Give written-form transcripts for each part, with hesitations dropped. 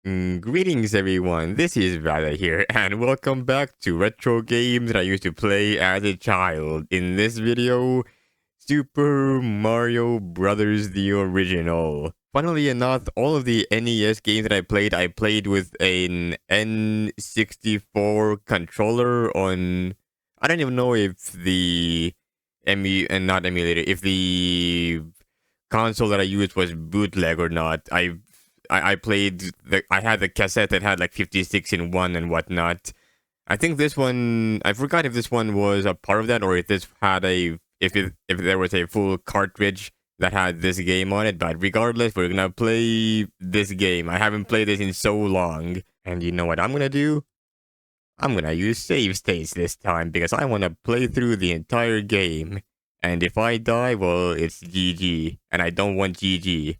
Greetings everyone, this is Vada here, and welcome back to retro games that I used to play as a child. In this video, Super Mario Brothers the original. Funnily enough, all of the NES games that I played with an N64 controller on... I don't even know if the... not emulator, if the console that I used was bootleg or not. I played I had the cassette that had like 56 in one and whatnot. I think this one, I forgot if this one was a part of that or if this had if there was a full cartridge that had this game on it. But regardless, we're gonna play this game. I haven't played this in so long, and you know what I'm gonna do? I'm gonna use save states this time because I want to play through the entire game. And if I die, well, it's GG, and I don't want GG.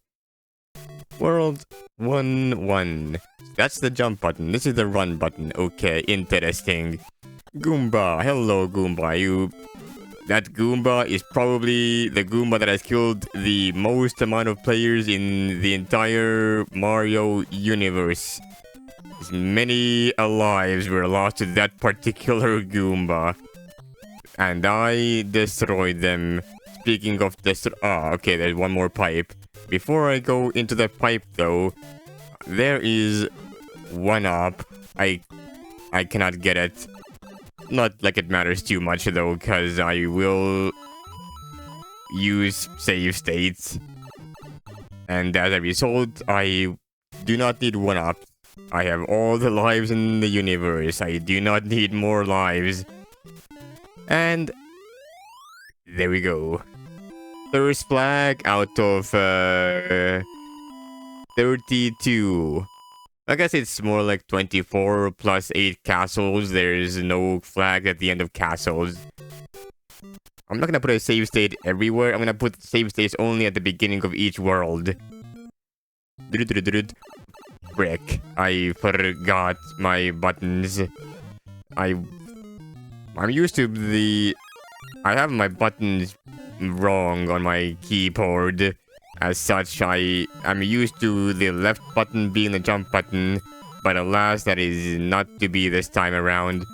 World 1-1. That's the jump button. This is the run button. Okay, interesting. Goomba. Hello, Goomba. That Goomba is probably the Goomba that has killed the most amount of players in the entire Mario universe. Many lives were lost to that particular Goomba. And I destroyed them. Speaking of okay, there's one more pipe. Before I go into the pipe, though, there is one up. I cannot get it. Not like it matters too much, though, because I will use save states. And as a result, I do not need one up. I have all the lives in the universe. I do not need more lives. And there we go. First flag out of 32. I guess it's more like 24 plus 8 castles. There's no flag at the end of castles. I'm not gonna put a save state everywhere. I'm gonna put save states only at the beginning of each world. Brick. I forgot my buttons. I'm used to the... I have my buttons wrong on my keyboard. As such, I'm used to the left button being the jump button, but alas, that is not to be this time around.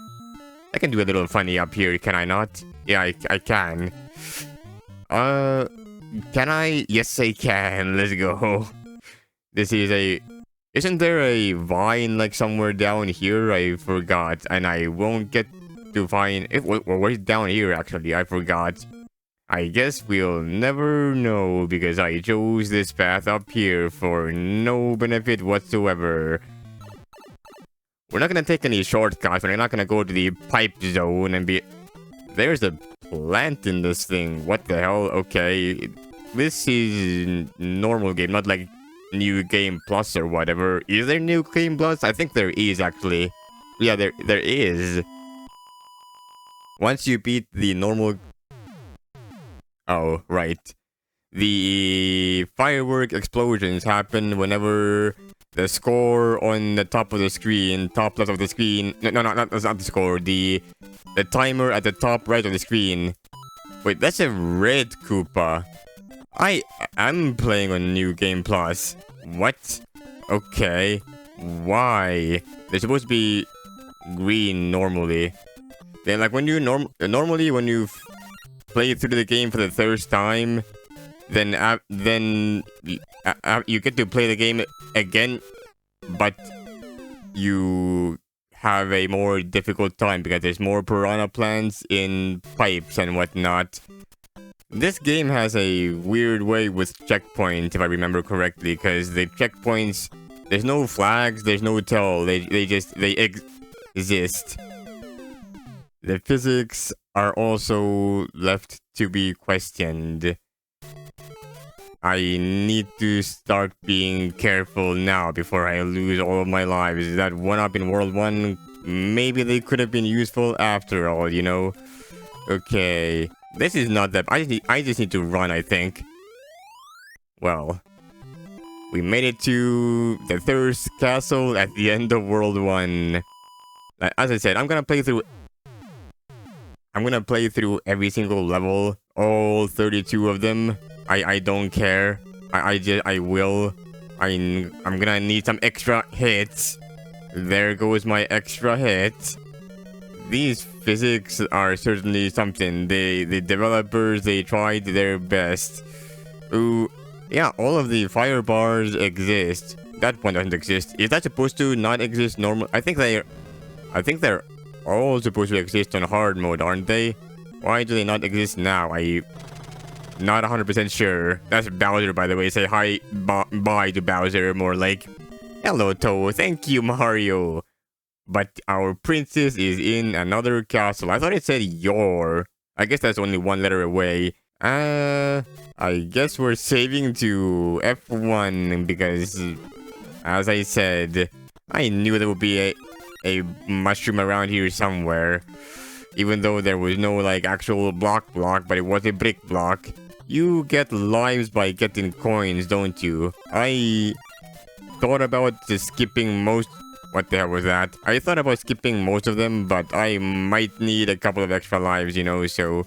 I can do a little funny up here, can I not? Yeah, I can. Can I? Yes, I can. Let's go. This is a... Isn't there a vine, like, somewhere down here? I forgot, and I won't get to find... Where's down here, actually? I forgot. I guess we'll never know because I chose this path up here for no benefit whatsoever. We're not gonna take any shortcuts. We're not gonna go to the pipe zone and be... There's a plant in this thing. What the hell? Okay. This is normal game, not like New Game Plus or whatever. Is there New Game Plus? I think there is, actually. Yeah, there is. Once you beat the normal... Oh, right. The firework explosions happen whenever the score on the top of the screen, top left of the screen... No, that's not the score. The timer at the top right of the screen. Wait, that's a red Koopa. I'm playing on New Game Plus. What? Okay. Why? They're supposed to be green normally. Then, like, when you normally when you play through the game for the first time, then you get to play the game again, but you have a more difficult time because there's more piranha plants in pipes and whatnot. This game has a weird way with checkpoints, if I remember correctly, because the checkpoints, there's no flags, there's no tell, they exist. The physics are also left to be questioned. I need to start being careful now before I lose all of my lives. That one-up in World 1, maybe they could have been useful after all, you know? Okay, this is not that... I just need to run, I think. Well, we made it to the Thirst Castle at the end of World 1. As I said, I'm gonna play through every single level, all 32 of them. I don't care. I will. I'm gonna need some extra hits. There goes my extra hit. These physics are certainly something. The developers, they tried their best. Ooh, yeah, all of the fire bars exist. That one doesn't exist. Is that supposed to not exist normal? I think they're all supposed to exist on hard mode, aren't they? Why do they not exist now? I'm not 100% sure. That's Bowser, by the way. Say hi, bye to Bowser, more like. Hello, Toad. Thank you, Mario. But our princess is in another castle. I thought it said your. I guess that's only one letter away. I guess we're saving to F1 because, as I said, I knew there would be a mushroom around here somewhere. Even though there was no, like, actual block, but it was a brick block. You get lives by getting coins, don't you? I thought about just skipping most... What the hell was that? I thought about skipping most of them, but I might need a couple of extra lives, you know, so...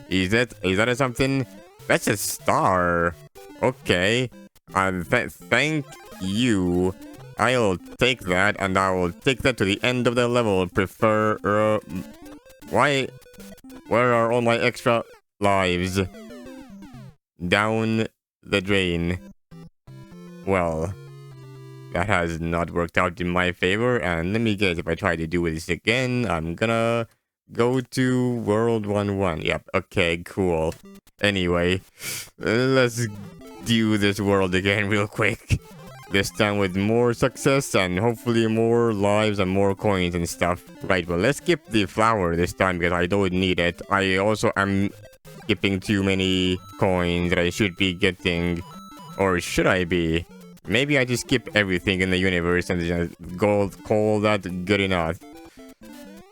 Is that something? That's a star. Okay. Thank you. I'll take that, and I will take that to the end of the level. Why? Where are all my extra lives? Down the drain. Well, that has not worked out in my favor, and let me guess, if I try to do this again, I'm gonna go to World 1-1. Yep, okay, cool. Anyway, let's do this world again real quick. This time with more success and hopefully more lives and more coins and stuff. Right, well, let's skip the flower this time because I don't need it. I also am skipping too many coins that I should be getting. Or should I be? Maybe I just skip everything in the universe and just call that good enough.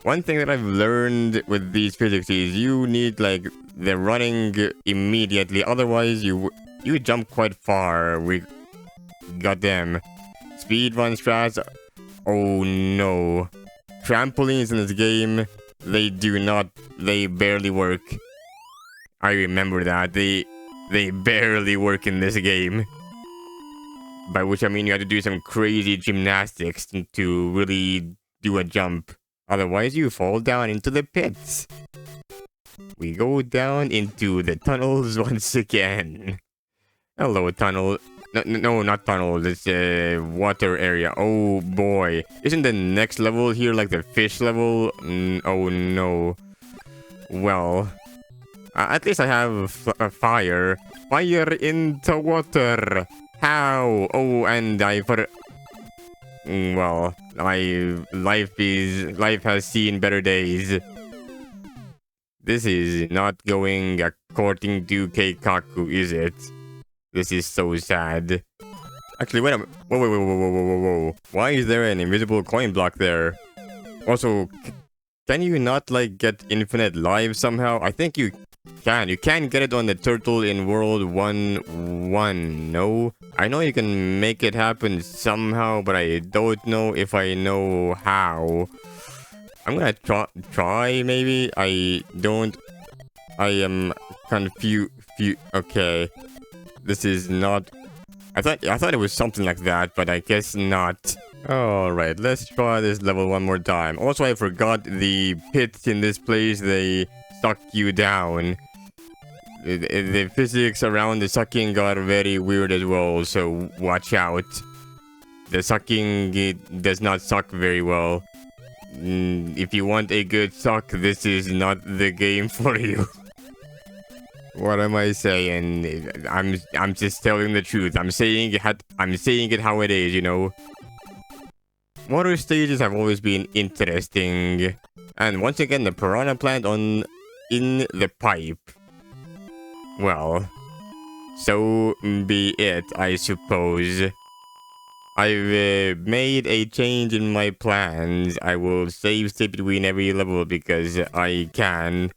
One thing that I've learned with these physics is you need, like, the running immediately. Otherwise, you jump quite far. We got them. Speedrun strats. Oh no. Trampolines in this game, they barely work. I remember that. They barely work in this game. By which I mean you have to do some crazy gymnastics to really do a jump. Otherwise, you fall down into the pits. We go down into the tunnels once again. Hello, tunnel. No, not tunnel. It's a water area. Oh boy. Isn't the next level here like the fish level? Oh no. Well, at least I have a fire. Fire into water. How? Oh, and I put it... Well, life has seen better days. This is not going according to Keikaku, is it? This is so sad. Actually, wait a minute. Whoa. Why is there an invisible coin block there? Also, can you not, like, get infinite lives somehow? I think you can. You can get it on the turtle in World 1-1, no? I know you can make it happen somehow, but I don't know if I know how. I'm gonna try maybe? I am confused. Okay. This is not... I thought it was something like that, but I guess not. Alright, let's try this level one more time. Also, I forgot the pits in this place, they suck you down. The physics around the sucking got very weird as well, so watch out. The sucking, it does not suck very well. If you want a good suck, this is not the game for you. What am I saying? I'm just telling the truth. I'm saying it how it is, you know. Water stages have always been interesting. And once again, the piranha plant in the pipe. Well, so be it, I suppose. I've made a change in my plans. I will save state between every level because I can.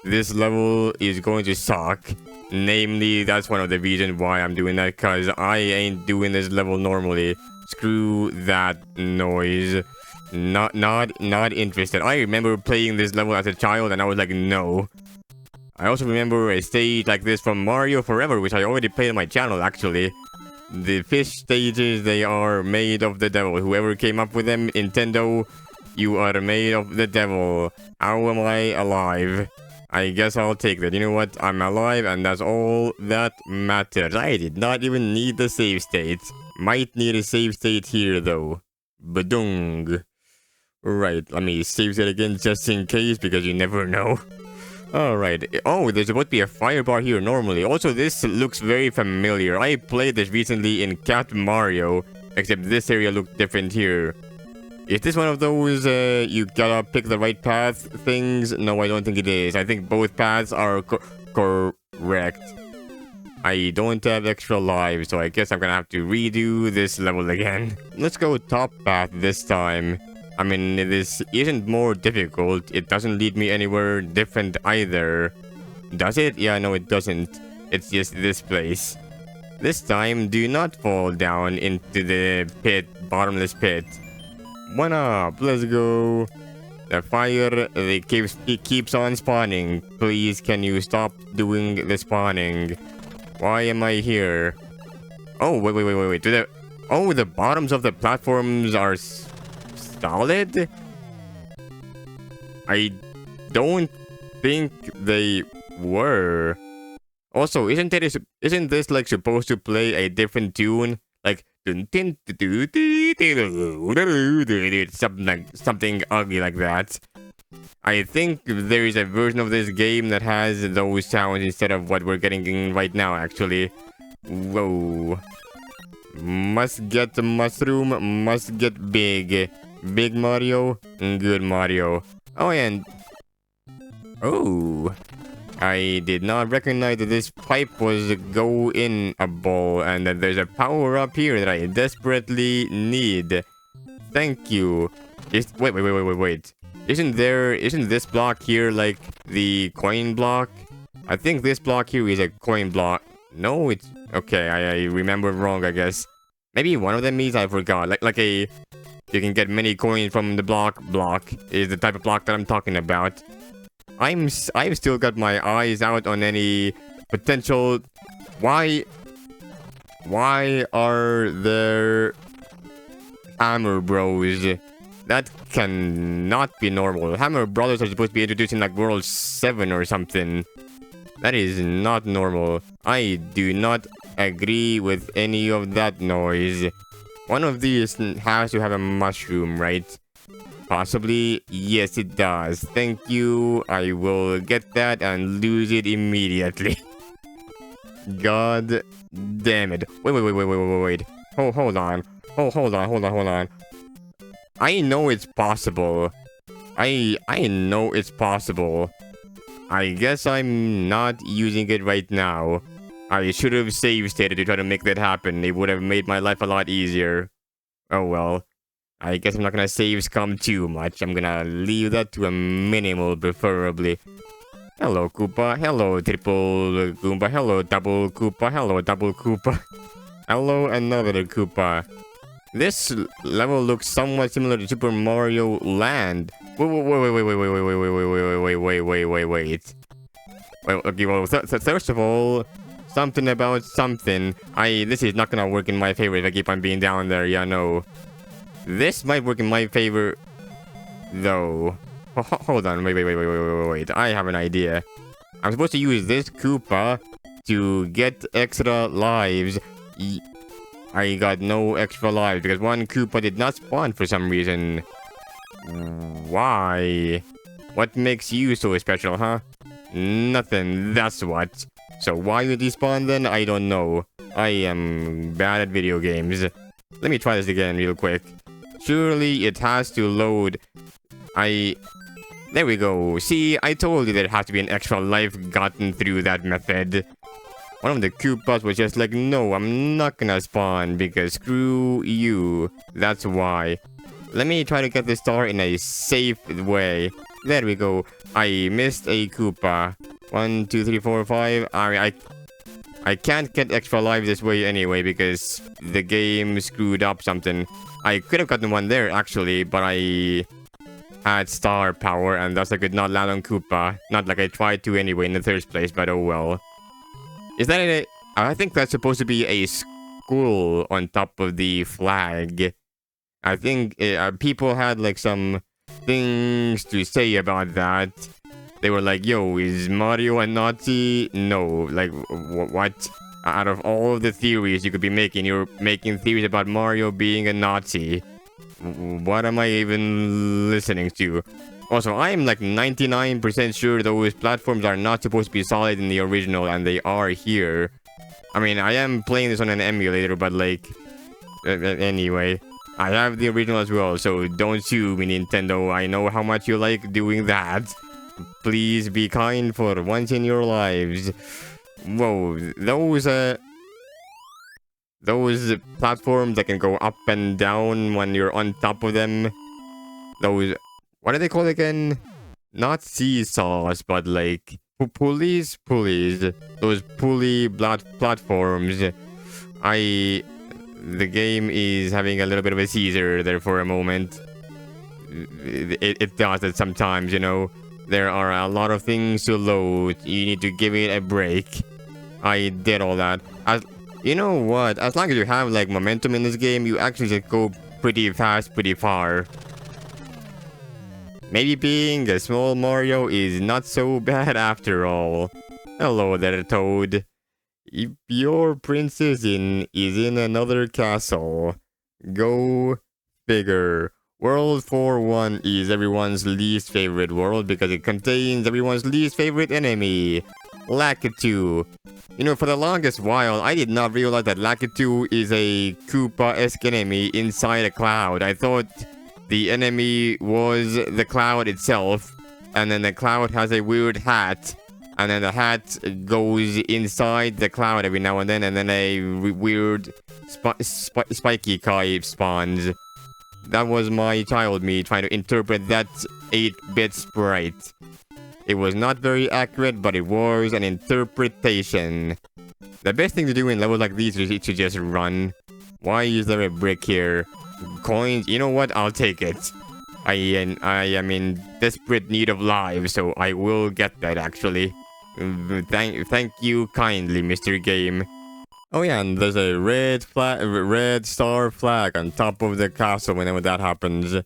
This level is going to suck. Namely, that's one of the reasons why I'm doing that, because I ain't doing this level normally. Screw that noise. Not interested. I remember playing this level as a child and I was like, no. I also remember a stage like this from Mario Forever, which I already played on my channel, actually. The fish stages, they are made of the devil. Whoever came up with them, Nintendo, you are made of the devil. How am I alive? I guess I'll take that. You know what? I'm alive, and that's all that matters. I did not even need the save state. Might need a save state here, though. Badung. Right, let me save it again just in case, because you never know. Alright. Oh, there's about to be a fire bar here normally. Also, this looks very familiar. I played this recently in Cat Mario, except this area looked different here. Is this one of those, you gotta pick the right path things? No, I don't think it is. I think both paths are correct. I don't have extra lives, so I guess I'm gonna have to redo this level again. Let's go top path this time. I mean, this isn't more difficult. It doesn't lead me anywhere different either. Does it? Yeah, no, it doesn't. It's just this place. This time, do not fall down into the pit, bottomless pit. One up, let's go. The fire, it keeps on spawning. Please, can you stop doing the spawning? Why am I here? Oh, wait. The bottoms of the platforms are solid? I don't think they were. Also, isn't this like supposed to play a different tune? Like something ugly like that. I think there is a version of this game that has those sounds instead of what we're getting right now, actually. Whoa. Must get the mushroom, must get big. Big Mario, good Mario. Oh, and... Oh. I did not recognize that this pipe was go-in-able and that there's a power-up here that I desperately need. Thank you. Wait. Isn't this block here like the coin block? I think this block here is a coin block. No, it's... Okay, I remember wrong, I guess. Maybe one of them is, I forgot. Like a... You can get many coins from the block is the type of block that I'm talking about. I've still got my eyes out on any potential... Why are there Hammer Bros? That cannot be normal. Hammer Brothers are supposed to be introduced in like World 7 or something. That is not normal. I do not agree with any of that noise. One of these has to have a mushroom, right? Possibly. Yes, it does. Thank you. I will get that and lose it immediately. God damn it. Wait. Hold on. Hold on. I know it's possible. I know it's possible. I guess I'm not using it right now. I should have save stated to try to make that happen. It would have made my life a lot easier. Oh well. I guess I'm not gonna save scum too much. I'm gonna leave that to a minimal, preferably. Hello, Koopa. Hello, triple Goomba. Hello, double Koopa. Hello, double Koopa. Hello, another Koopa. This level looks somewhat similar to Super Mario Land. Wait. Well, okay, well, first of all, something about something. This is not gonna work in my favor if I keep on being down there, yeah, no. This might work in my favor, though. Hold on, wait. I have an idea. I'm supposed to use this Koopa to get extra lives. I got no extra lives because one Koopa did not spawn for some reason. Why? What makes you so special, huh? Nothing, that's what. So why you despawn then? I don't know. I am bad at video games. Let me try this again real quick. Surely it has to load. There we go. See, I told you there has to be an extra life gotten through that method. One of the Koopas was just like, no, I'm not gonna spawn because screw you. That's why. Let me try to get the star in a safe way. There we go. I missed a Koopa. 1, 2, 3, 4, 5. I can't get extra lives this way anyway because the game screwed up something. I could have gotten one there actually, but I had star power and thus I could not land on Koopa. Not like I tried to anyway in the first place, but oh well. Is that I think that's supposed to be a cool on top of the flag. I think people had like some things to say about that. They were like, yo, is Mario a Nazi? No, like, what? Out of all of the theories you could be making, you're making theories about Mario being a Nazi. What am I even listening to? Also, I am like 99% sure those platforms are not supposed to be solid in the original, and they are here. I mean, I am playing this on an emulator, but like... anyway, I have the original as well, so don't sue me, Nintendo. I know how much you like doing that. Please be kind for once in your lives. Whoa, those platforms that can go up and down when you're on top of them. Those, what are they called again? Not seesaws, but like pulleys. Those pulley platforms. The game is having a little bit of a seizure there for a moment. It does it sometimes, you know. There are a lot of things to load. You need to give it a break. I did all that. You know what? As long as you have like momentum in this game, you actually just go pretty fast, pretty far. Maybe being a small Mario is not so bad after all. Hello there, Toad. If your princess is in another castle, go figure. World 4-1 is everyone's least favorite world because it contains everyone's least favorite enemy, Lakitu. You know, for the longest while, I did not realize that Lakitu is a Koopa-esque enemy inside a cloud. I thought the enemy was the cloud itself, and then the cloud has a weird hat, and then the hat goes inside the cloud every now and then a weird spiky kai spawns. That was my child me trying to interpret that 8-bit sprite. It was not very accurate, but it was an interpretation. The best thing to do in levels like these is to just run. Why is there a brick here? Coins? You know what? I'll take it. I am in desperate need of lives, so I will get that actually. Thank you kindly, Mr. Game. Oh yeah, and there's a red star flag on top of the castle whenever that happens.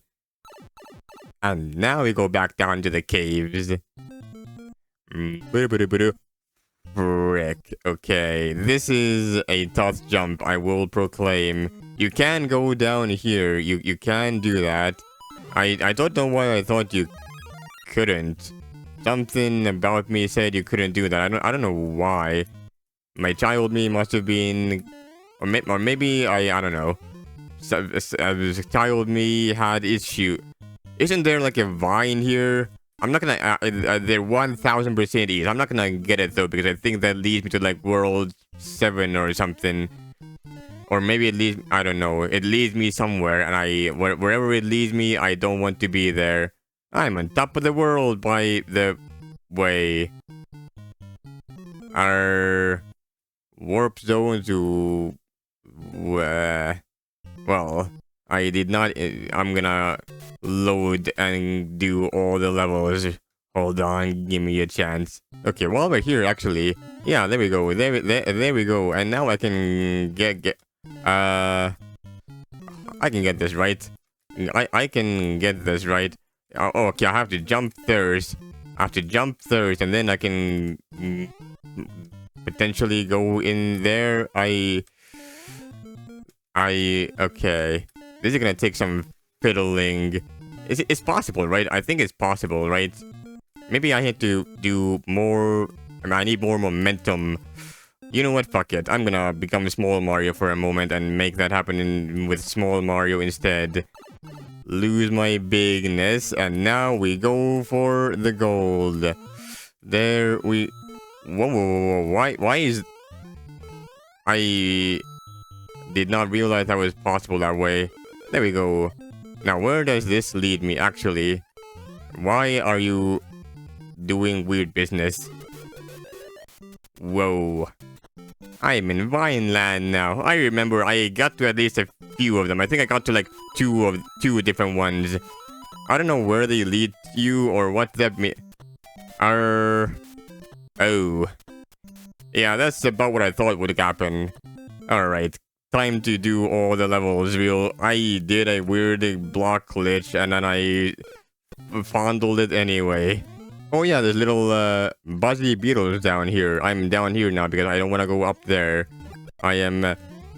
And now we go back down to the caves. Frick. Okay, this is a tough jump, I will proclaim. You can go down here. You can do that. I don't know why I thought you couldn't. Something about me said you couldn't do that. I don't know why. My child me must have been, or maybe I don't know. Child me had issue. Isn't there like a vine here? I'm not gonna. There 1000% is. I'm not gonna get it though because I think that leads me to like world 7 or something. Or maybe it leads. I don't know. It leads me somewhere, and wherever it leads me, I don't want to be there. I'm on top of the world by the way. Our warp zone to well, I did not. I'm gonna load and do all the levels. Hold on, give me a chance. Okay, while we're here, actually, yeah, there we go. There we go. And now I can I can get this right. I can get this right. Oh, okay, I have to jump first. And then I can potentially go in there. Okay. This is gonna take some fiddling. It's possible, right? I think it's possible, right? Maybe I have to do more. I mean, I need more momentum. You know what? Fuck it. I'm gonna become Small Mario for a moment and make that happen with Small Mario instead. Lose my bigness, and now we go for the gold. There we... Whoa. Why is... I did not realize that was possible that way. There we go. Now, where does this lead me, actually? Why are you doing weird business? Whoa. I'm in Vineland now. I remember I got to at least a few of them. I think I got to like two different ones. I don't know where they lead you or what that mean. Oh. Yeah, that's about what I thought would happen. Alright. time to do all the levels. I did a weird block glitch and then I fondled it anyway. Oh yeah, there's little buzzy beetles down here. I'm down here now because I don't want to go up there. I am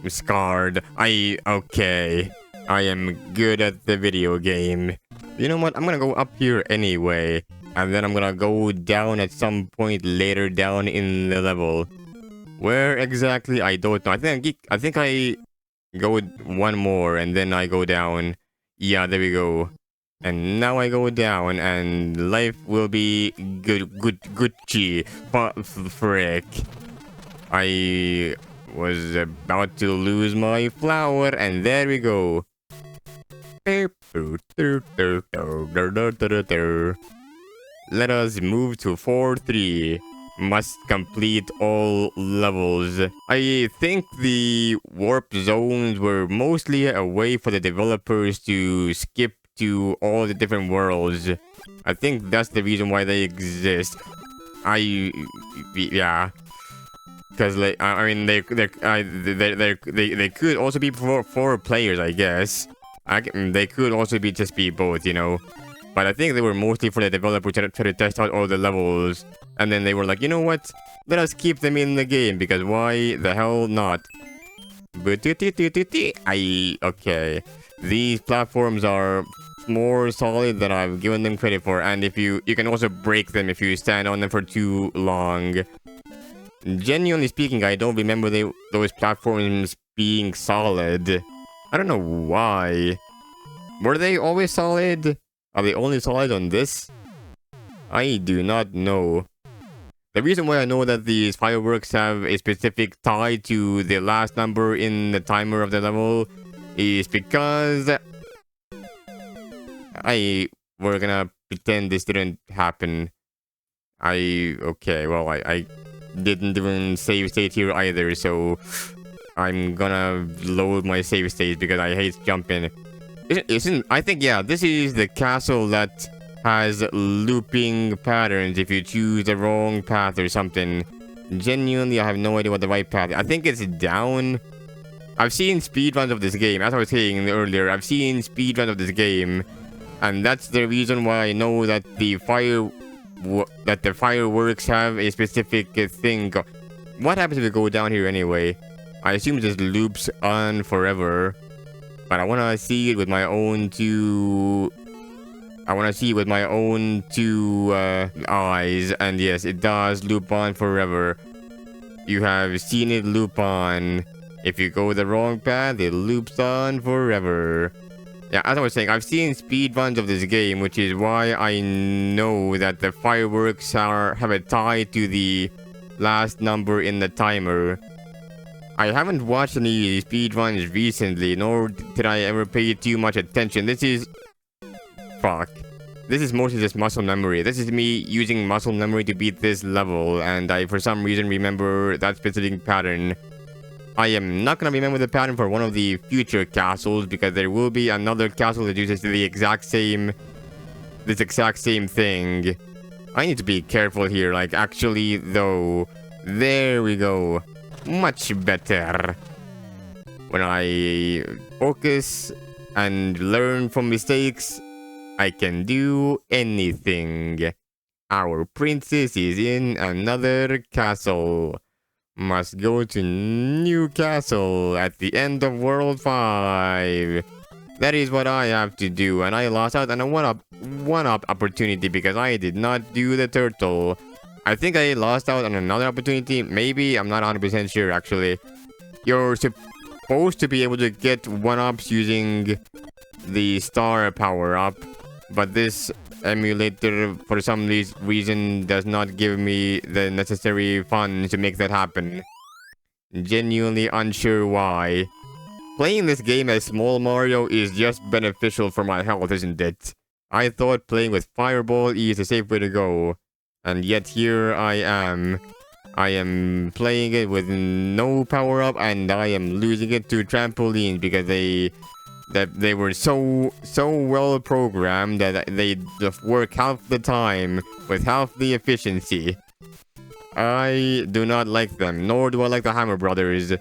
scarred. Okay. I am good at the video game. You know what? I'm gonna go up here anyway. And then I'm gonna go down at some point later down in the level. Where exactly? I don't know. I think I go one more and then I go down. Yeah, there we go. And now I go down and life will be Gucci. Frick. I was about to lose my flower and there we go. Let us move to 4-3. Must complete all levels. I think the warp zones were mostly a way for the developers to skip to all the different worlds. I think that's the reason why they exist. Yeah. Because like I mean they could also be for players, I guess. They could also just be both, you know. But I think they were mostly for the developers to try to test out all the levels. And then they were like, you know what? Let us keep them in the game because why the hell not? Okay. These platforms are more solid than I've given them credit for. And if you can also break them if you stand on them for too long. Genuinely speaking, I don't remember those platforms being solid. I don't know why. Were they always solid? Are they only solid on this? I do not know. The reason why I know that these fireworks have a specific tie to the last number in the timer of the level is because we're gonna pretend this didn't happen. Okay, well, I didn't even save state here either, so I'm gonna load my save state because I hate jumping. I think, yeah, this is the castle that has looping patterns if you choose the wrong path or something. Genuinely, I have no idea what the right path is. I think it's down. I've seen speedruns of this game. As I was saying earlier, I've seen speedruns of this game. And that's the reason why I know that the fireworks have a specific thing. What happens if we go down here anyway? I assume it just loops on forever. But I want to see it with my own two... eyes. And yes, it does loop on forever. You have seen it loop on. If you go the wrong path, it loops on forever. Yeah, as I was saying, I've seen speedruns of this game, which is why I know that the fireworks have a tie to the last number in the timer. I haven't watched any speedruns recently, nor did I ever pay too much attention. This is mostly just muscle memory. This is me using muscle memory to beat this level, and I, for some reason, remember that specific pattern. I am not gonna remember the pattern for one of the future castles, because there will be another castle that uses this exact same thing. I need to be careful here, like, actually, though. There we go. Much better. When I focus and learn from mistakes, I can do anything. Our princess is in another castle. Must go to Newcastle at the end of World 5. That is what I have to do, and I lost out on a one-up opportunity because I did not do the turtle. I think I lost out on another opportunity. Maybe, I'm not 100% sure actually. You're supposed to be able to get one-ups using the star power-up, but this emulator for some reason does not give me the necessary funds to make that happen. Genuinely unsure why. Playing this game as Small Mario is just beneficial for my health, isn't it? I thought playing with Fireball is the safe way to go. And yet here I am. I am playing it with no power-up and I am losing it to trampolines because they were so well programmed that they just work half the time with half the efficiency. I do not like them, nor do I like the Hammer Brothers.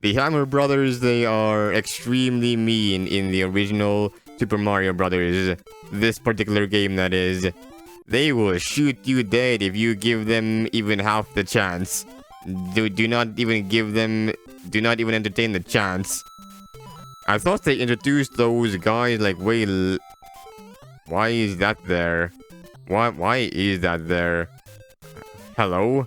The Hammer Brothers, they are extremely mean in the original Super Mario Brothers. This particular game, that is. They will shoot you dead if you give them even half the chance. Do not even entertain the chance. I thought they introduced those guys like why is that there? Why is that there? Hello?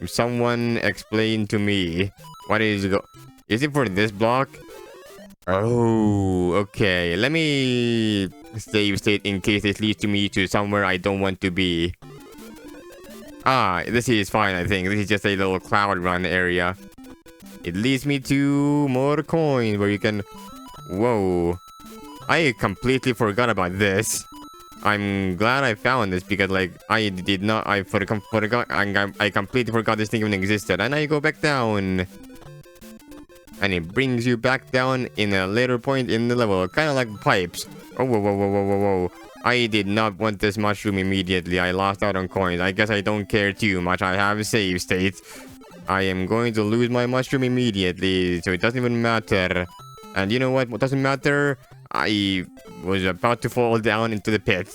Someone explain to me. What is it for this block? Oh, okay. Let me save state in case this leads me to somewhere I don't want to be. Ah, this is fine, I think. This is just a little cloud run area. It leads me to more coins where you can... Whoa. I completely forgot about this. I'm glad I found this because, like, I completely forgot this thing even existed. And I go back down. And it brings you back down in a later point in the level. Kind of like pipes. Oh, whoa, whoa, whoa, whoa, whoa, whoa. I did not want this mushroom immediately. I lost out on coins. I guess I don't care too much. I have a save state. I am going to lose my mushroom immediately. So it doesn't even matter. And you know what? What doesn't matter? I was about to fall down into the pit.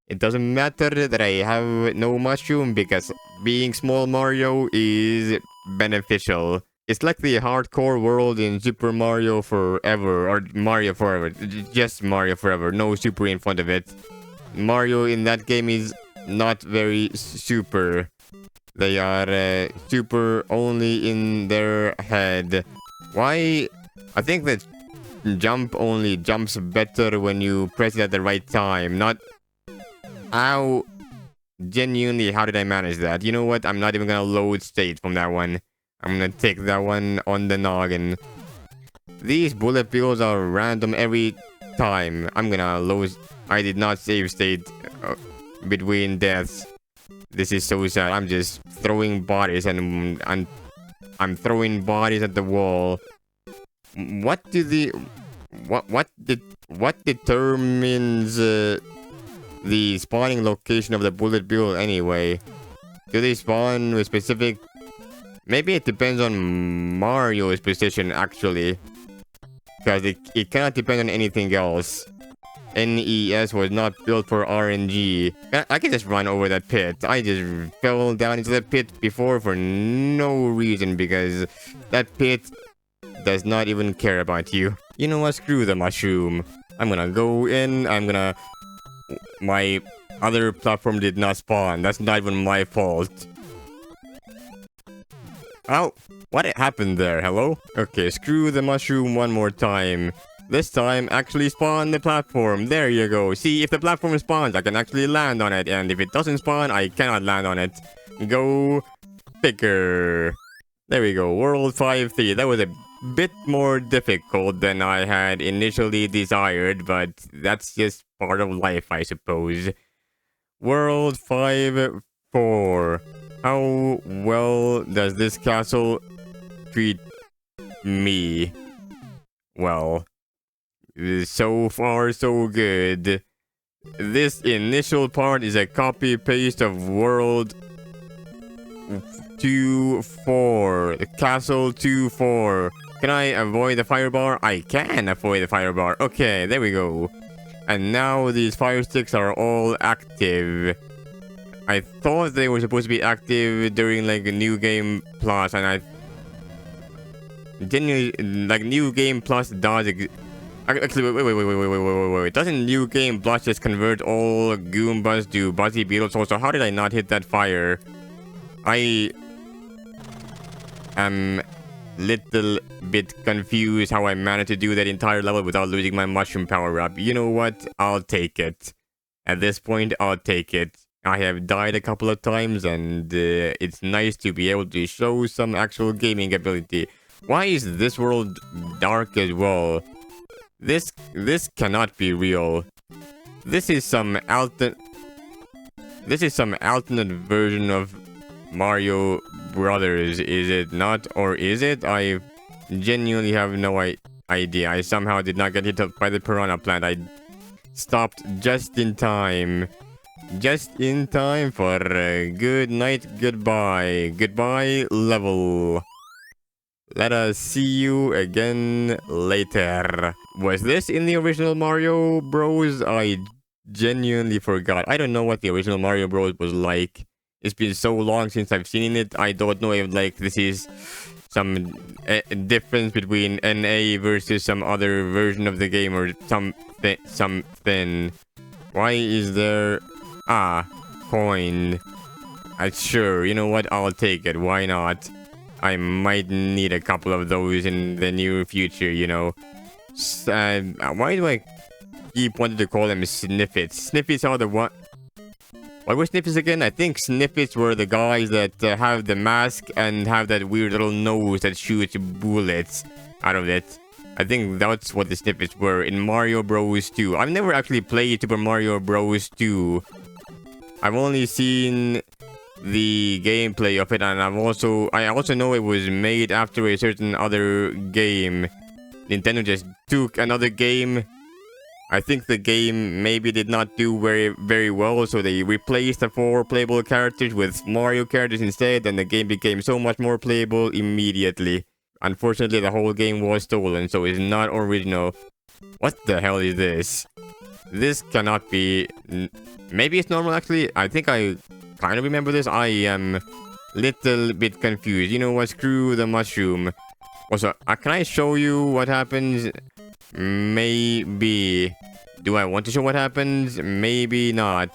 It doesn't matter that I have no mushroom because being small Mario is beneficial. It's like the hardcore world in Super Mario Forever, or Mario Forever. Just Mario Forever, no super in front of it. Mario in that game is not very super. They are super only in their head. Why? I think that jump only jumps better when you press it at the right time. Not... Ow. Genuinely, how did I manage that? You know what? I'm not even gonna load state from that one. I'm gonna take that one on the noggin. These bullet bills are random every time. I'm gonna lose... I did not save state between deaths. This is so sad. I'm just throwing bodies and I'm throwing bodies at the wall. What determines the spawning location of the bullet bill anyway? Do they spawn with specific... Maybe it depends on Mario's position actually. Because it cannot depend on anything else. NES was not built for RNG. I can just run over that pit. I just fell down into the pit before for no reason because that pit does not even care about you. You know what? Screw the mushroom. I'm gonna go in. My other platform did not spawn. That's not even my fault. Oh, what happened there? Hello? Okay, screw the mushroom one more time. This time, actually spawn the platform. There you go. See, if the platform spawns, I can actually land on it. And if it doesn't spawn, I cannot land on it. Go figure. There we go. World 5-3. That was a bit more difficult than I had initially desired, but that's just part of life, I suppose. World 5-4. How well does this castle treat me? Well, so far so good. This initial part is a copy-paste of World 2-4. Castle 2-4. Can I avoid the fire bar? I can avoid the fire bar. Okay, there we go. And now these fire sticks are all active. I thought they were supposed to be active during like a New Game Plus, and I didn't like New Game Plus does actually wait. Doesn't New Game Plus just convert all goombas to buzzy beetles also? How did I not hit that fire? I am little bit confused how I managed to do that entire level without losing my mushroom power up. You know what? I'll take it. At this point, I'll take it. I have died a couple of times, and it's nice to be able to show some actual gaming ability. Why is this world dark as well? This cannot be real. This is some alternate version of Mario Brothers, is it not? Or is it? I genuinely have no idea. I somehow did not get hit up by the piranha plant. I stopped just in time. Just in time for good night, goodbye. Goodbye level. Let us see you again later. Was this in the original Mario Bros? I genuinely forgot. I don't know what the original Mario Bros was like. It's been so long since I've seen it. I don't know if like this is some difference between NA versus some other version of the game or something. Why is there coin? Sure, you know what? I'll take it. Why not? I might need a couple of those in the near future, you know. Why do I keep wanting to call them snippets? Snippets are the what? What were snippets again? I think snippets were the guys that have the mask and have that weird little nose that shoots bullets out of it. I think that's what the snippets were in Mario Bros 2. I've never actually played Super Mario Bros 2. I've only seen the gameplay of it, and I also know it was made after a certain other game. Nintendo just took another game. I think the game maybe did not do very well, so they replaced the 4 playable characters with Mario characters instead, and the game became so much more playable immediately. Unfortunately, the whole game was stolen, so it's not original. What the hell is this? This cannot be... Maybe it's normal, actually. I think I kind of remember this. I am little bit confused. You know what? Screw the mushroom. Also, can I show you what happens? Maybe. Do I want to show what happens? Maybe not.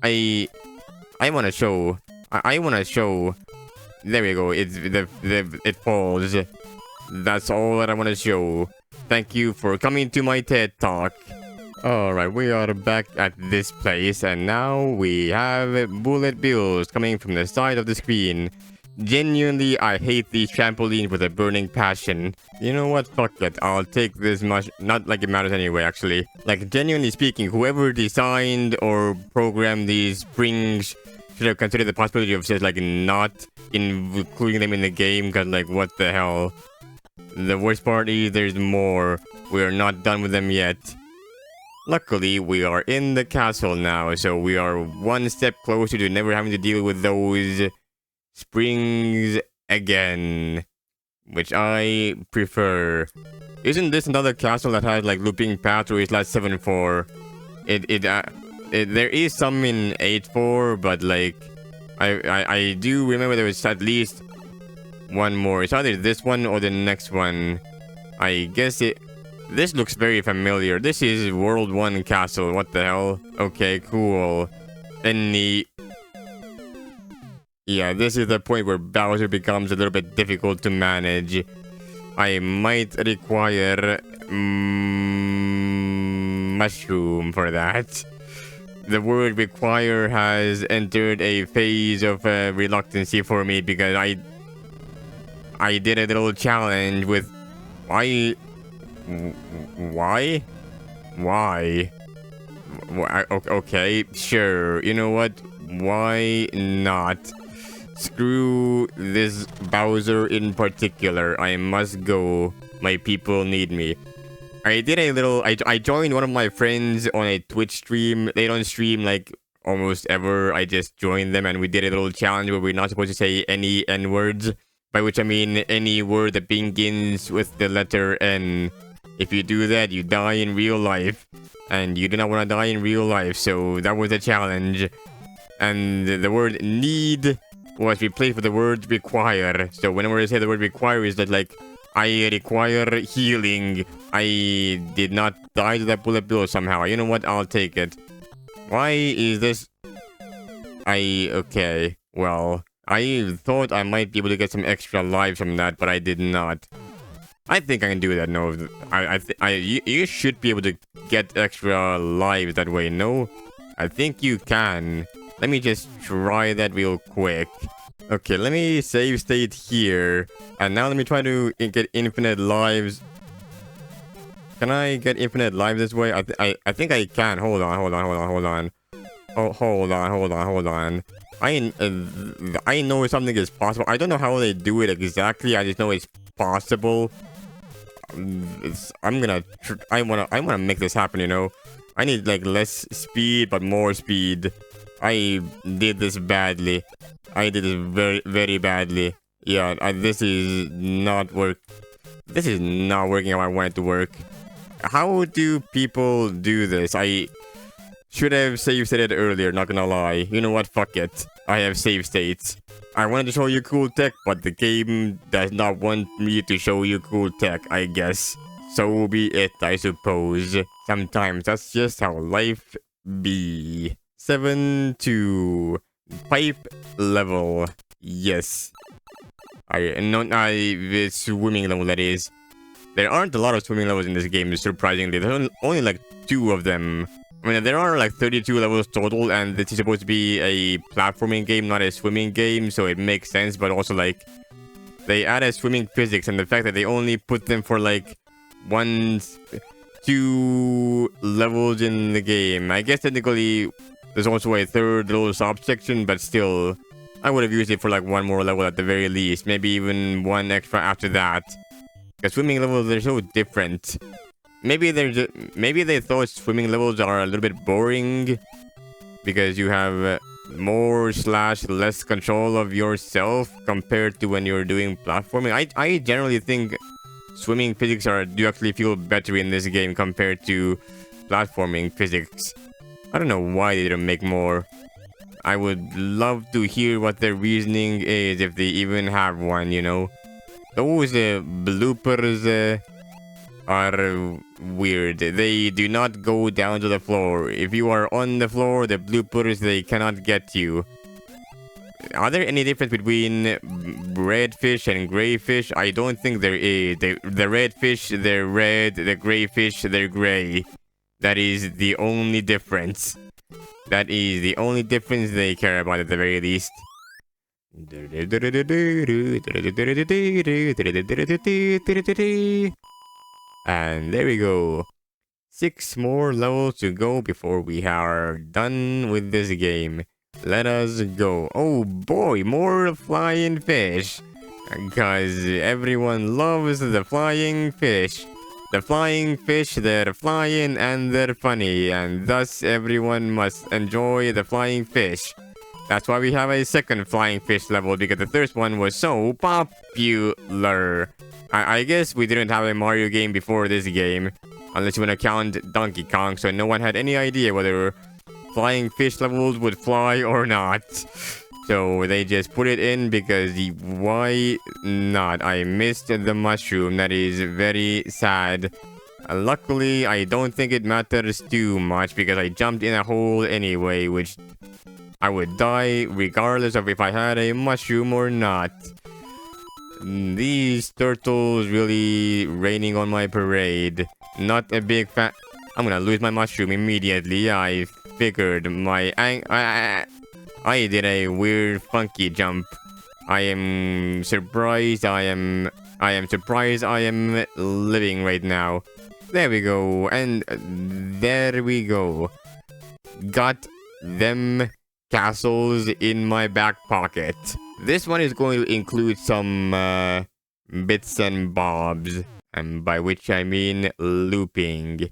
I want to show. I want to show. There we go. It falls. That's all that I want to show. Thank you for coming to my TED Talk. Alright, we are back at this place, and now we have bullet bills coming from the side of the screen. Genuinely, I hate these trampolines with a burning passion. You know what? Fuck it. I'll take this much. Not like it matters anyway, actually. Like, genuinely speaking, whoever designed or programmed these springs should have considered the possibility of just, like, not including them in the game, because, like, what the hell? The worst part is there's more. We are not done with them yet. Luckily, we are in the castle now, so we are one step closer to never having to deal with those springs again, which I prefer. Isn't this another castle that has like looping paths or is last 7-4? There is some in 8-4, but like I do remember there was at least one more. It's either this one or the next one. I guess this looks very familiar. This is World 1 Castle. What the hell? Okay, cool. Yeah, this is the point where Bowser becomes a little bit difficult to manage. I might require mushroom for that. The word require has entered a phase of reluctancy for me because I did a little challenge with why? Okay, sure. You know what? Why not? Screw this Bowser in particular. I must go. My people need me. I did a little... I joined one of my friends on a Twitch stream. They don't stream, like, almost ever. I just joined them, and we did a little challenge where we're not supposed to say any N-words. By which I mean any word that begins with the letter N. If you do that, you die in real life. And you do not want to die in real life, so that was the challenge. And the word need was replaced with the word require. So whenever I say the word require, is that like, I require healing. I did not die to that bullet bill somehow. You know what? I'll take it. Why is this... Okay, well, I thought I might be able to get some extra lives from that, but I did not. I think I can do that, no. You should be able to get extra lives that way, no? I think you can. Let me just try that real quick. Okay, let me save state here. And now let me try to get infinite lives. Can I get infinite lives this way? I think I can. Hold on. Oh, hold on. I know something is possible. I don't know how they do it exactly. I just know it's possible. I wanna make this happen, you know. I need like less speed but more speed. I did this badly. I did it very, very badly. Yeah, this is not work. This is not working how I want it to work. How do people do this? I should have save stated earlier, not gonna lie. You know what? Fuck it. I have save states. I wanted to show you cool tech, but the game does not want me to show you cool tech, I guess. So be it, I suppose. Sometimes that's just how life be. 7 to pipe level. Yes. The swimming level, that is. There aren't a lot of swimming levels in this game, surprisingly. There's only like 2 of them. I mean, there are like 32 levels total, and this is supposed to be a platforming game, not a swimming game, so it makes sense, but also like, they added swimming physics, and the fact that they only put them for like 2 levels in the game. I guess technically, there's also a 3rd little subsection, but still, I would have used it for like 1 more level at the very least, maybe even 1 extra after that. Because swimming levels, they're so different. Maybe they thought swimming levels are a little bit boring because you have more/less control of yourself compared to when you're doing platforming. I generally think swimming physics do actually feel better in this game compared to platforming physics. I don't know why they didn't make more. I would love to hear what their reasoning is, if they even have one, you know. Those bloopers are weird. They do not go down to the floor. If you are on the floor, the bloopers, they cannot get you. Are there any difference between red fish and gray fish? I don't think there is. The red fish, they're red. The gray fish, they're gray. That is the only difference. That is the only difference they care about at the very least. And there we go. 6 more levels to go before we are done with this game. Let us go. Oh boy, more flying fish. Because everyone loves the flying fish. The flying fish, they're flying and they're funny. And thus everyone must enjoy the flying fish. That's why we have a second flying fish level, because the first one was so popular. I guess we didn't have a Mario game before this game, unless you want to count Donkey Kong, so no one had any idea whether flying fish levels would fly or not. So they just put it in because why not? I missed the mushroom. That is very sad. Luckily, I don't think it matters too much because I jumped in a hole anyway, which I would die regardless of if I had a mushroom or not. These turtles really raining on my parade. Not a big fan. I'm gonna lose my mushroom immediately. I figured I did a weird funky jump. I am surprised I am surprised I am living right now. There we go. And there we go. Got them castles in my back pocket. This one is going to include some bits and bobs, and by which I mean looping.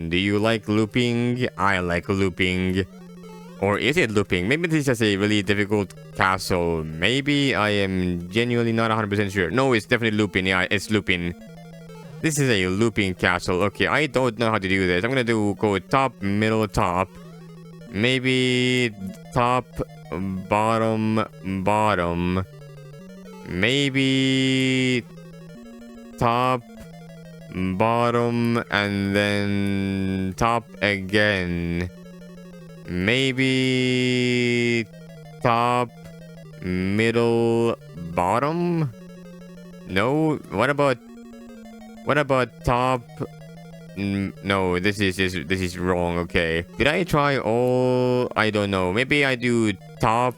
Do you like looping? I like looping. Or is it looping? Maybe this is just a really difficult castle. Maybe. I am genuinely not 100% sure. No, it's definitely looping. Yeah, it's looping. This is a looping castle. Okay, I don't know how to do this. I'm gonna go top, middle, top. Maybe top, bottom, bottom. Maybe top, bottom, and then top again. Maybe top, middle, bottom? No? What about top? No, this is wrong. Okay, did I try all? I don't know. Maybe I do top,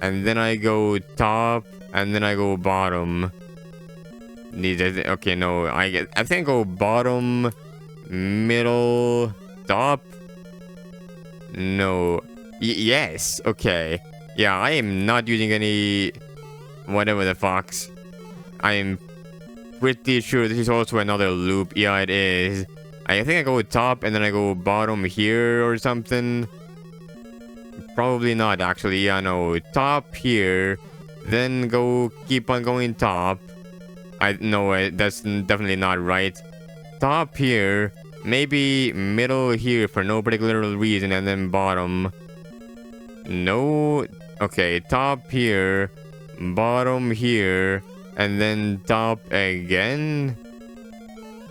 and then I go top, and then I go bottom. Okay, no, I think I go bottom, middle, top. No, yes. Okay, yeah, I am not using any whatever the fox. I am pretty sure this is also another loop. Yeah, it is. I think I go top and then I go bottom here or something. Probably not, actually. Yeah, no. Top here, then go keep on going top. No, that's definitely not right. Top here, maybe middle here for no particular reason, and then bottom. No, okay, top here, bottom here, and then top again.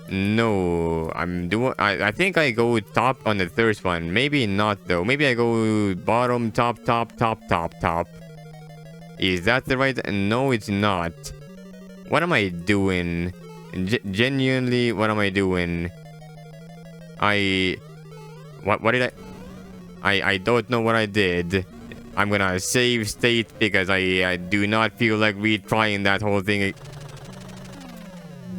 No, I think I go top on the first one. Maybe not though. Maybe I go bottom, top, top, top, top, top. Is that the right? No, it's not. What am I doing? Genuinely, what am I doing? What did I don't know what I did. I'm gonna save state because I do not feel like retrying that whole thing.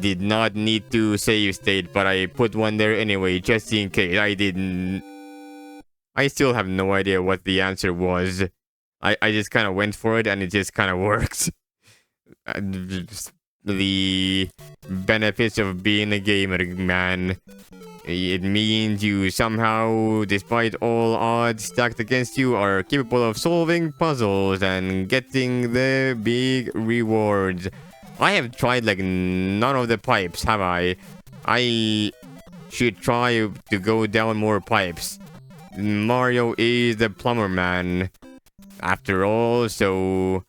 Did not need to save state, but I put one there anyway, just in case. I didn't. I still have no idea what the answer was. I just kind of went for it and it just kind of works. The benefits of being a gamer, man. It means you somehow, despite all odds stacked against you, are capable of solving puzzles and getting the big rewards. I have tried like none of the pipes, have I? I should try to go down more pipes. Mario is the plumber man, after all, so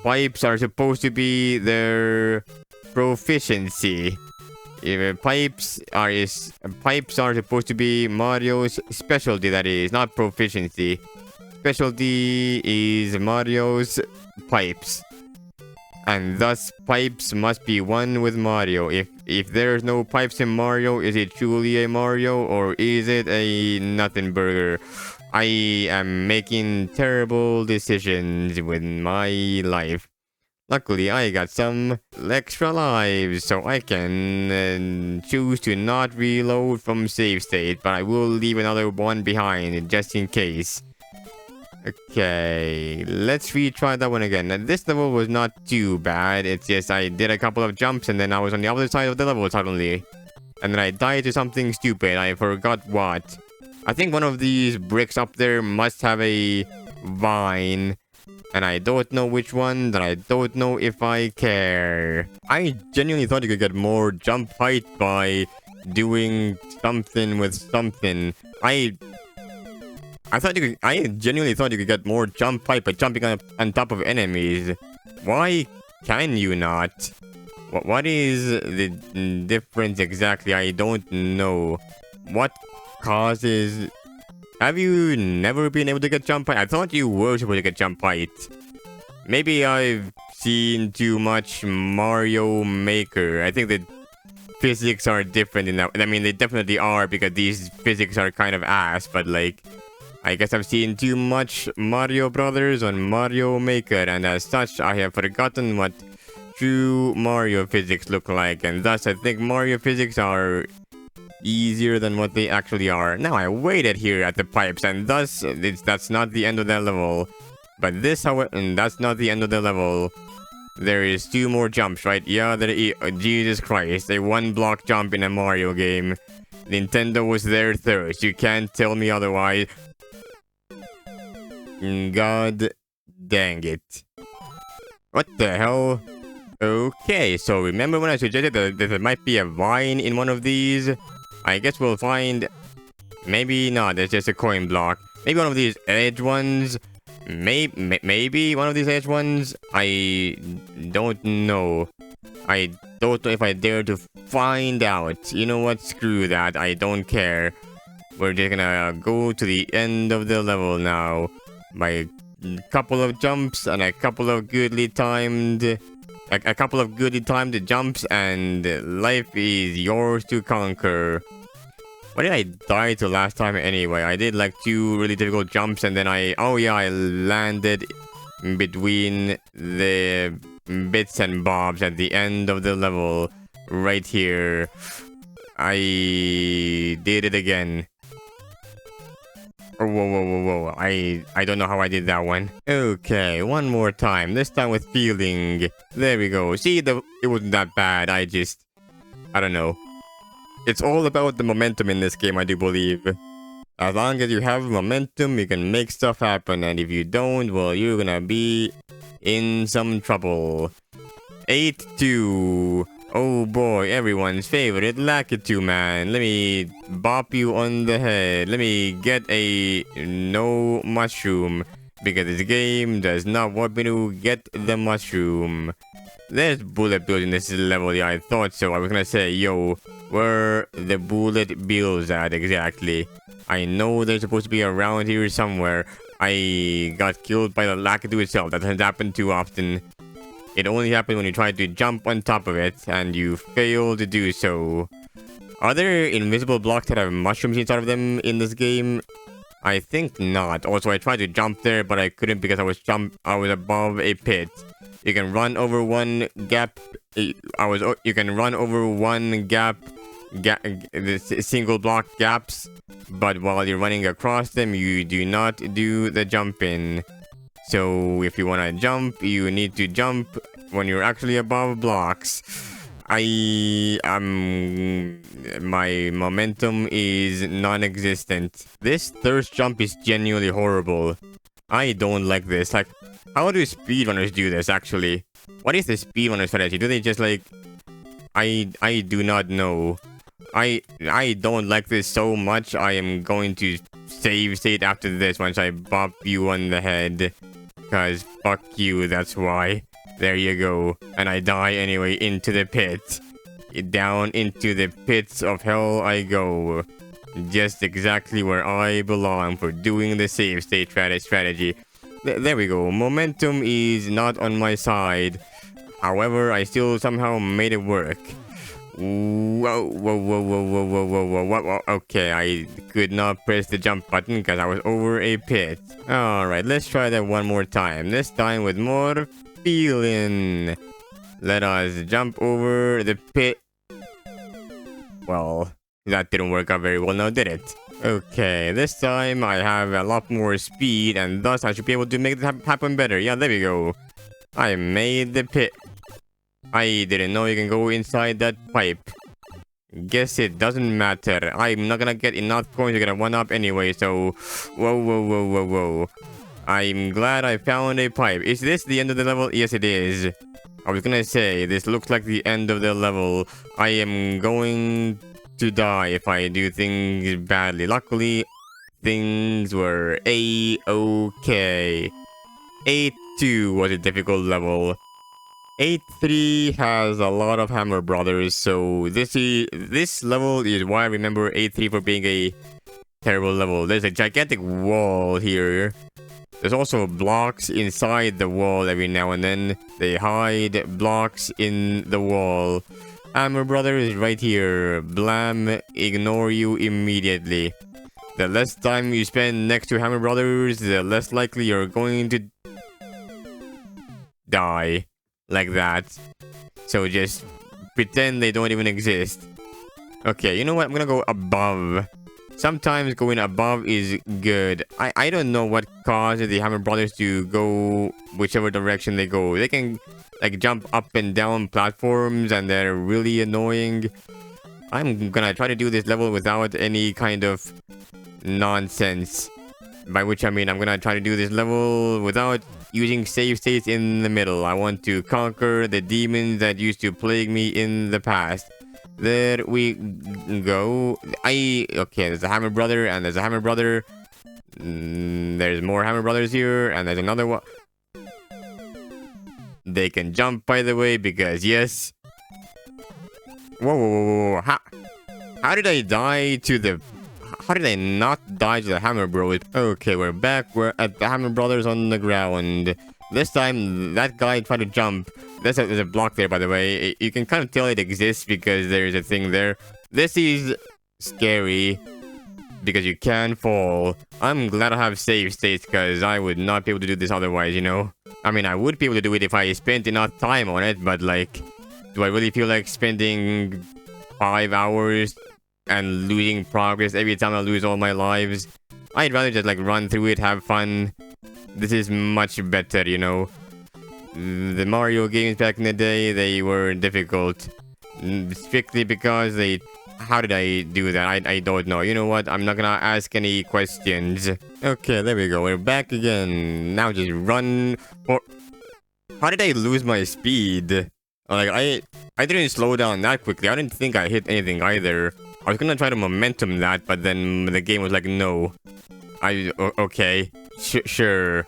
pipes are supposed to be their proficiency. Pipes are supposed to be Mario's specialty, that is, not proficiency. Specialty is Mario's pipes. And thus, pipes must be one with Mario. If there's no pipes in Mario, is it truly a Mario or is it a nothing burger? I am making terrible decisions with my life. Luckily, I got some extra lives, so I can choose to not reload from save state, but I will leave another one behind just in case. Okay, let's retry that one again. Now, this level was not too bad. It's just I did a couple of jumps and then I was on the other side of the level suddenly. And then I died to something stupid. I forgot what. I think one of these bricks up there must have a vine. And I don't know which one, and I don't know if I care. I genuinely thought you could get more jump height by doing something with something. I genuinely thought you could get more jump height by jumping on top of enemies. Why can you not? What is the difference exactly? I don't know. What causes... Have you never been able to get jump height? I thought you were supposed to get jump height. Maybe I've seen too much Mario Maker. I think the physics are different in that. I mean, they definitely are because these physics are kind of ass. But like, I guess I've seen too much Mario Brothers on Mario Maker. And as such, I have forgotten what true Mario physics look like. And thus, I think Mario physics are... easier than what they actually are. Now I waited here at the pipes, and thus that's not the end of that level. But this, however, and that's not the end of the level. There is 2 more jumps, right? Yeah, Jesus Christ, a 1-block jump in a Mario game. Nintendo was there first. You can't tell me otherwise. God dang it. What the hell? Okay, so remember when I suggested that there might be a vine in one of these? I guess we'll find... Maybe not, it's just a coin block. Maybe one of these edge ones? Maybe one of these edge ones? I don't know. I don't know if I dare to find out. You know what? Screw that. I don't care. We're just gonna go to the end of the level now. By a couple of jumps and a couple of goodly timed... A couple of goodly timed jumps, and life is yours to conquer. What did I die to last time anyway? I did like 2 really difficult jumps, and then I landed between the bits and bobs at the end of the level. Right here. I did it again. Oh, whoa. I don't know how I did that one. Okay, one more time. This time with feeling. There we go. See, it wasn't that bad. I don't know. It's all about the momentum in this game, I do believe. As long as you have momentum, you can make stuff happen. And if you don't, well, you're gonna be in some trouble. 8-2. Oh boy, everyone's favorite Lakitu man. Let me bop you on the head. Let me get a no mushroom. Because this game does not want me to get the mushroom. There's bullet bills in this level. Yeah, I thought so. I was gonna say, yo, where the bullet bills at exactly? I know they're supposed to be around here somewhere. I got killed by the Lakitu itself. That doesn't happen too often. It only happens when you try to jump on top of it, and you fail to do so. Are there invisible blocks that have mushrooms inside of them in this game? I think not. Also, I tried to jump there, but I couldn't because I was above a pit. You can run over one gap. You can run over one gap, the single block gaps, but while you're running across them, you do not do the jump in. So if you want to jump, you need to jump when you're actually above blocks. My momentum is non-existent. This thirst jump is genuinely horrible. I don't like this. Like, how do speedrunners do this, actually? What is the speedrunner strategy? Do they just, like... I do not know. I don't like this so much. I am going to save state after this once I bop you on the head. Cause fuck you, that's why. There you go. And I die anyway into the pit. Down into the pits of hell I go. Just exactly where I belong for doing the save state strategy. There we go. Momentum is not on my side. However, I still somehow made it work. Whoa, whoa, whoa, whoa, whoa, whoa, whoa, whoa, whoa. Okay, I could not press the jump button because I was over a pit. Alright, let's try that one more time. This time with more feeling. Let us jump over the pit. Well, that didn't work out very well now, did it? Okay, this time I have a lot more speed and thus I should be able to make it happen better. Yeah, there we go. I made the pit. I didn't know you can go inside that pipe. Guess it doesn't matter. I'm not gonna get enough coins to get a 1-up anyway, so... Whoa, whoa, whoa, whoa, whoa. I'm glad I found a pipe. Is this the end of the level? Yes, it is. I was gonna say, this looks like the end of the level. I am going to die if I do things badly. Luckily, things were a-okay. 8-2 was a difficult level. 8-3 has a lot of Hammer Brothers, so this level is why I remember 8-3 for being a terrible level. There's a gigantic wall here. There's also blocks inside the wall every now and then. They hide blocks in the wall. Hammer Brothers right here. Blam, ignore you immediately. The less time you spend next to Hammer Brothers, the less likely you're going to die. Like that. So just pretend they don't even exist. Okay, you know what? I'm gonna go above. Sometimes going above is good. I don't know what causes the Hammer Brothers to go whichever direction they go. They can like jump up and down platforms and they're really annoying. I'm gonna try to do this level without any kind of nonsense. By which I mean I'm gonna try to do this level without using save states in the middle. I want to conquer the demons that used to plague me in the past. There we go. Okay, there's a Hammer Brother and there's a Hammer Brother. There's more Hammer Brothers here and there's another one. They can jump, by the way, because yes. Whoa, whoa, whoa, whoa. How did I die to the... How did I not die to the Hammer Bros? Okay, we're back. We're at the Hammer Brothers on the ground. This time, that guy tried to jump. There's a block there, by the way. You can kind of tell it exists because there's a thing there. This is scary because you can fall. I'm glad I have save states because I would not be able to do this otherwise, you know? I mean, I would be able to do it if I spent enough time on it, but like, do I really feel like spending 5 hours and losing progress every time I lose all my lives? I'd rather just like run through it, have fun. This is much better, you know. The Mario games back in the day, they were difficult. Strictly because they How did I do that? I don't know. You know what? I'm not gonna ask any questions. Okay, there we go. We're back again. Now just run. Or how did I lose my speed? Like I didn't slow down that quickly. I didn't think I hit anything either. I was gonna try to momentum that, but then the game was like, no. Okay, sure.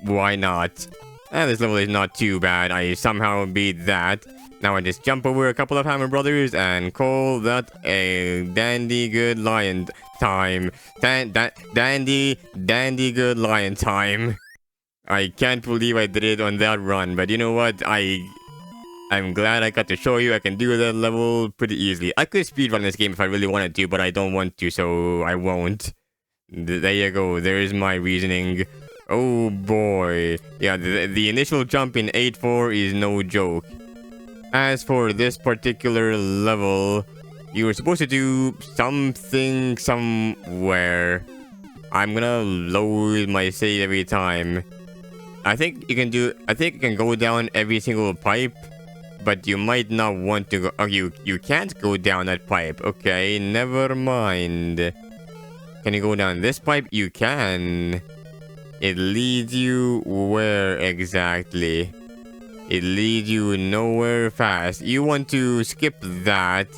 Why not? This level is not too bad. I somehow beat that. Now I just jump over a couple of Hammer Brothers and call that a dandy good lion time. Dandy good lion time. I can't believe I did it on that run, but you know what? I'm glad I got to show you I can do that level pretty easily. I could speedrun this game if I really wanted to, but I don't want to, so I won't. There you go. There is my reasoning. Oh boy. Yeah, the initial jump in 8-4 is no joke. As for this particular level, you were supposed to do something somewhere. I'm gonna load my save every time. I think you can go down every single pipe, but you might not want to go. Oh, you can't go down that pipe. Okay, never mind. Can you go down this pipe? You can. It leads you where exactly? It leads you nowhere fast. You want to skip that,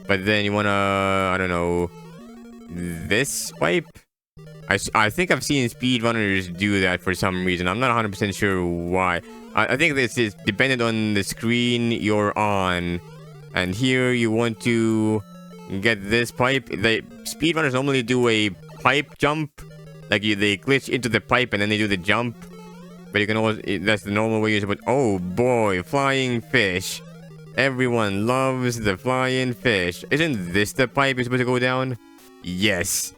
but then you wanna, I don't know, this pipe? I think I've seen speedrunners do that for some reason. I'm not 100% sure why. I think this is dependent on the screen you're on. And here you want to get this pipe. The speedrunners normally do a pipe jump. Like they glitch into the pipe and then they do the jump. But you can always, that's the normal way you're supposed. Oh boy, flying fish. Everyone loves the flying fish. Isn't this the pipe you're supposed to go down? Yes.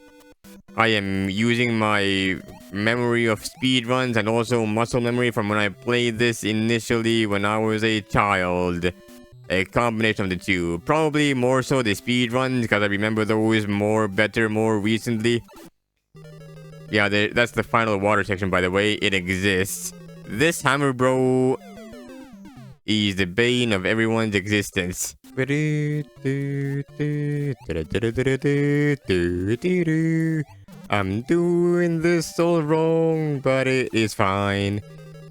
I am using my memory of speedruns and also muscle memory from when I played this initially when I was a child. A combination of the two. Probably more so the speedruns because I remember those more recently. Yeah, that's the final water section, by the way. It exists. This hammer bro is the bane of everyone's existence. I'm doing this all wrong, but it is fine.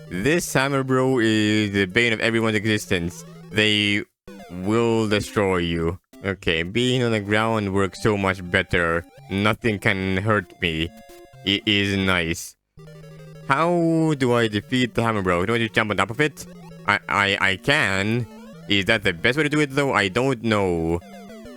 This hammer bro is the bane of everyone's existence. They will destroy you. Okay, being on the ground works so much better. Nothing can hurt me. It is nice. How do I defeat the hammer bro? Do I just jump on top of it? I can. Is that the best way to do it though? I don't know.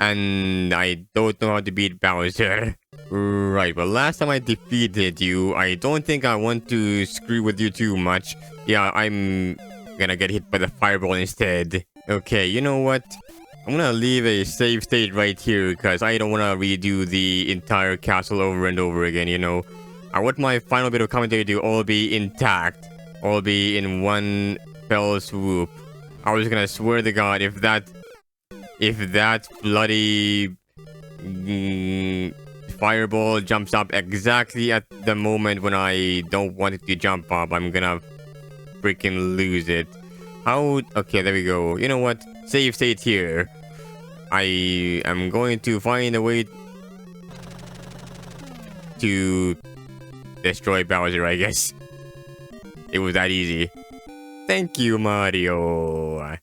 And I don't know how to beat Bowser. Right, well last time I defeated you, I don't think I want to screw with you too much. Yeah, I'm gonna get hit by the fireball instead. Okay, you know what? I'm gonna leave a save state right here because I don't want to redo the entire castle over and over again, you know. I want my final bit of commentary to all be intact. All be in one fell swoop. I was gonna swear to God if that bloody fireball jumps up exactly at the moment when I don't want it to jump up, I'm gonna freaking lose it. How? Okay, there we go. You know what? Save state here. I am going to find a way to destroy Bowser, I guess. It was that easy. Thank you, Mario.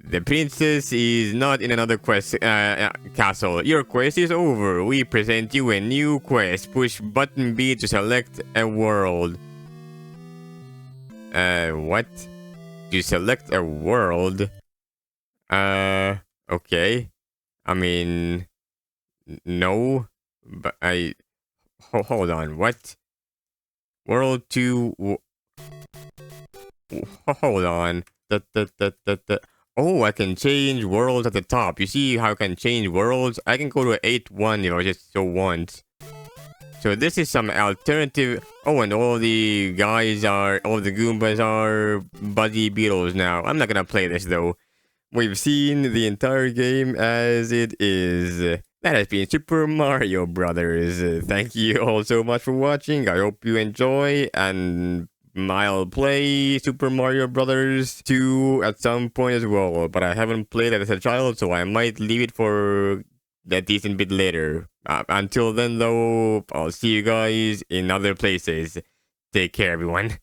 The princess is not in another castle. Your quest is over. We present you a new quest. Push button B to select a world. What? To select a world? Okay. I mean, no. But hold on. What? World 2. Hold on. Oh, I can change worlds at the top. You see how I can change worlds? I can go to 8-1 if I just so want. So this is some alternative. Oh, and all the goombas are Buzzy Beetles now. I'm not gonna play this though. We've seen the entire game as it is. That has been Super Mario Brothers. Thank you all so much for watching. I hope you enjoy, and I'll play Super Mario Brothers 2 at some point as well. But I haven't played it as a child, so I might leave it for a decent bit later. Until then, though, I'll see you guys in other places. Take care, everyone.